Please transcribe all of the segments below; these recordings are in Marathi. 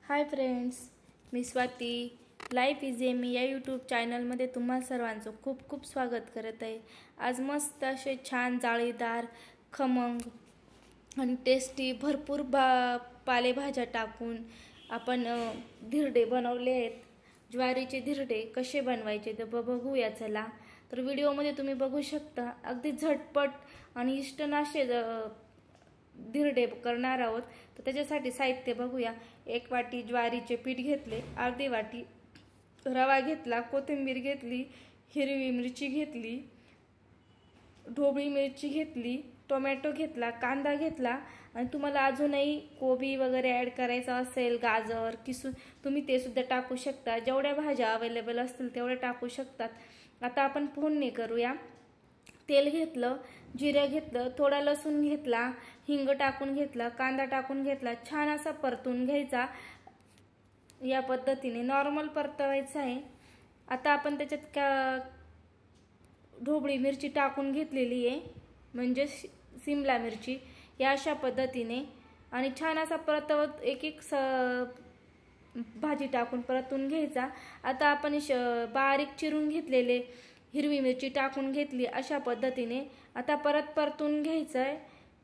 हाय फ्रेंड्स, मी स्वाती. लाईफ इज एमी या यूट्यूब चॅनलमध्ये तुम्हा सर्वांचं खूप खूप स्वागत करत आहे. आज मस्त असे छान जाळीदार, खमंग आणि टेस्टी भरपूर पालेभाज्या टाकून आपण धिरडे बनवले आहेत. ज्वारीचे धिरडे कसे बनवायचे ते बघूया चला. तर व्हिडिओमध्ये तुम्ही बघू शकता अगदी झटपट आणि इष्टनाशे धिरडे करणार आहोत. तर त्याच्यासाठी साहित्य बघूया. 1 वाटी ज्वारीचे पीठ घेतले, अर्धी वाटी रवा घेतला, कोथिंबीर घेतली, हिरवी मिरची घेतली, ढोबळी मिरची घेतली, टोमॅटो घेतला, कांदा घेतला आणि तुम्हाला अजूनही कोबी वगैरे ॲड करायचा असेल, गाजर किसून तुम्ही ते सुद्धा टाकू शकता. जेवढ्या भाज्या अवेलेबल असतील तेवढ्या टाकू शकतात. आता आपण फोडणी करूया. तेल घेतलं, जिरे घेतलं, थोडा लसूण घेतला, हिंग टाकून घेतला, कांदा टाकून घेतला, छान असा परतून घ्यायचा. या पद्धतीने नॉर्मल परतवायचा आहे. आता आपण त्याच्यात ढोबळी मिरची टाकून घेतलेली आहे, म्हणजे सिमला मिरची. या अशा पद्धतीने आणि छान असा परतवत एक एक भाजी टाकून परतून घ्यायचा. आता आपण बारीक चिरून घेतलेले हिरवी मिरची टाकून घेतली. अशा पद्धतीने आता परतून घ्यायचं आहे.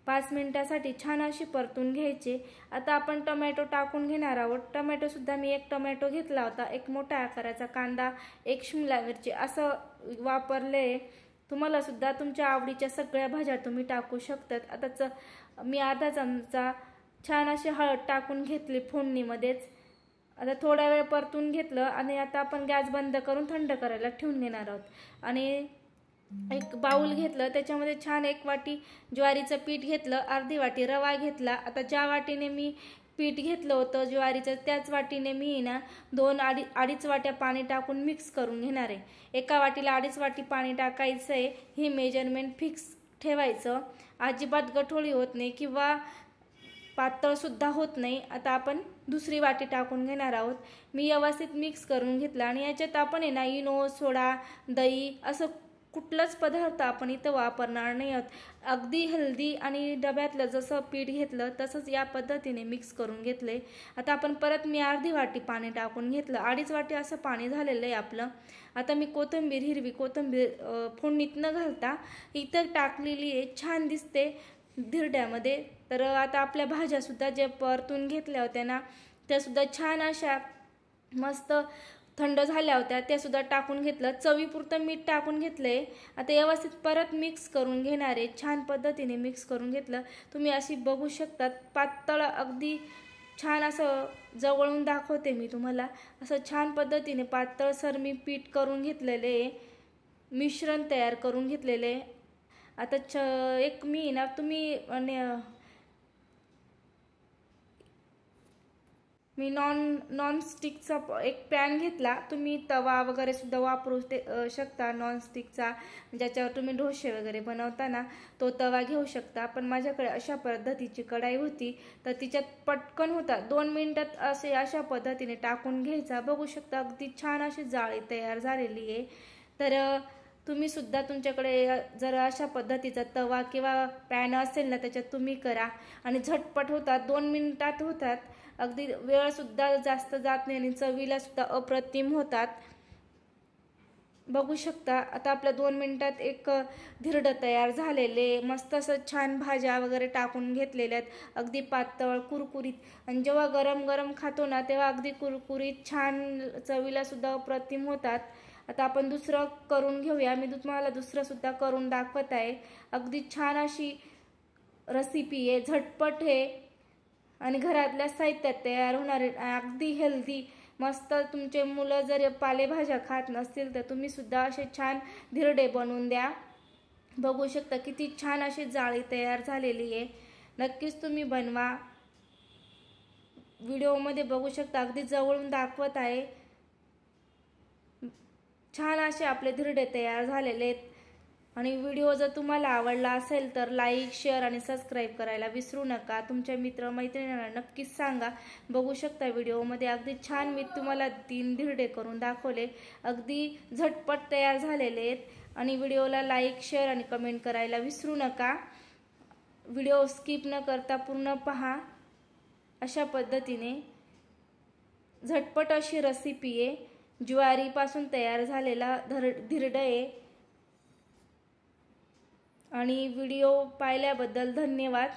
5 मिनिटासाठी छान अशी परतून घ्यायचे. आता आपण टोमॅटो टाकून घेणार आहोत. टोमॅटो सुद्धा मी 1 टोमॅटो घेतला होता, 1 मोठा आकाराचा कांदा, 1 शिमला मिरची असं वापरले. तुम्हाला सुद्धा तुमच्या आवडीच्या सगळ्या भाज्या तुम्ही टाकू शकतात. आता मी अर्धा चमचा छान अशी हळद टाकून घेतली फोडणीमध्येच. आता थोडा वेळ परतून घेतलं आणि आता आपण गॅस बंद करून थंड करायला ठेवून घेणार आहोत. आणि एक बाउल घेतलं, त्याच्यामध्ये छान 1 वाटी ज्वारीचं पीठ घेतलं, अर्धी वाटी रवा घेतला. आता ज्या वाटीने मी पीठ घेतलं होतं ज्वारीचं त्याच वाटीने मी ना 2-2.5 वाट्या पाणी टाकून मिक्स करून घेणार आहे. एका वाटीला 2.5 वाटी पाणी टाकायचं आहे. हे मेजरमेंट फिक्स ठेवायचं. अजिबात गठोळी होत नाही किंवा पातळ सुद्धा होत नाही. आता आपण दुसरी वाटी टाकून घेणार आहोत. मी व्यवस्थित मिक्स करून घेतलं आणि याच्यात आपण आहे ना इनो, सोडा, दही असं कुठलाच पदार्थ आपण इथं वापरणार नाही आहोत. अगदी हेल्दी आणि डब्यातलं जसं पीठ घेतलं तसंच या पद्धतीने मिक्स करून घेतले. आता आपण परत मी अर्धी वाटी पाणी टाकून घेतलं. 2.5 वाटी असं पाणी झालेलं आहे आपलं. आता मी हिरवी कोथिंबीर फोडणीत न घालता इतर टाकलेली आहे, छान दिसते धिरड्यामध्ये. तर आता आपल्या भाज्या सुद्धा जे परतून घेतल्या होत्या ना त्या सुद्धा छान अशा मस्त थंड झाल्या होत्या, त्या सुद्धा टाकून घेतलं. चवीपुरतं मीठ टाकून घेतलंय. आता व्यवस्थित परत मिक्स करून घेणार आहे. छान पद्धतीने मिक्स करून घेतलं. तुम्ही अशी बघू शकतात पातळ अगदी छान असं जवळून दाखवते मी तुम्हाला. असं छान पद्धतीने पातळसर मी पीठ करून घेतलेले आहे, मिश्रण तयार करून घेतलेले आहे. आता एक मी ना तुम्ही मी नॉनस्टिकचा एक पॅन घेतला. तुम्ही तवा वगैरे सुद्धा वापरू शकता नॉनस्टिकचा, ज्याच्यावर तुम्ही डोसे वगैरे बनवताना तो तवा घेऊ शकता. पण माझ्याकडे अशा पद्धतीची कढाई होती तर तिच्यात पटकन होता. 2 मिनिटात अशा पद्धतीने टाकून घ्यायचा. बघू शकता अगदी छान अशी जाळी तयार झालेली आहे. तर तुम्ही सुद्धा तुमच्याकडे जर अशा पद्धतीचा तवा किंवा पॅन असेल ना त्याच्यात तुम्ही करा आणि झटपट होतात. 2 मिनिटात होतात. अगदी वेळ सुद्धा जास्त जात नाही आणि चवीला सुद्धा अप्रतिम होतात. बघू शकता आता आपल्या 2 मिनिटात एक धिरडं तयार झालेले. मस्त असं छान भाज्या वगैरे टाकून घेतलेल्या आहेत, अगदी पातळ कुरकुरीत. आणि जेव्हा गरम गरम खातो ना तेव्हा अगदी कुरकुरीत छान चवीला सुद्धा अप्रतिम होतात. आता आपण दुसरं करून घेऊया. मी तुम्हाला दुसरं सुद्धा करून दाखवत आहे. अगदी छान अशी रेसिपी आहे, झटपट आहे आणि घरातल्या साहित्यात तयार होणारे, अगदी हेल्दी. मस्त तुमचे मुलं जर पालेभाज्या खात नसतील तर तुम्ही सुद्धा असे छान धिरडे बनवून द्या. बघू शकता किती छान अशी जाळी तयार झालेली आहे. नक्कीच तुम्ही बनवा. व्हिडिओमध्ये बघू शकता अगदी जवळून दाखवत आहे. छान असे आपले धिरडे तयार झालेले आहेत. आणि व्हिडिओ जर तुम्हाला आवडला असेल तर लाईक, शेअर आणि सबस्क्राईब करायला विसरू नका. तुमच्या मित्रमैत्रिणींना नक्कीच सांगा. बघू शकता व्हिडिओमध्ये अगदी छान मी तुम्हाला 3 धिरडे करून दाखवले. अगदी झटपट तयार झालेले आहेत. आणि व्हिडिओला लाईक, शेअर आणि कमेंट करायला विसरू नका. व्हिडिओ स्किप न करता पूर्ण पहा. अशा पद्धतीने झटपट अशी रेसिपी आहे। ज्वारीपासून तयार झालेला धिरडं आहे। आणि व्हिडिओ पाहिल्याबद्दल धन्यवाद।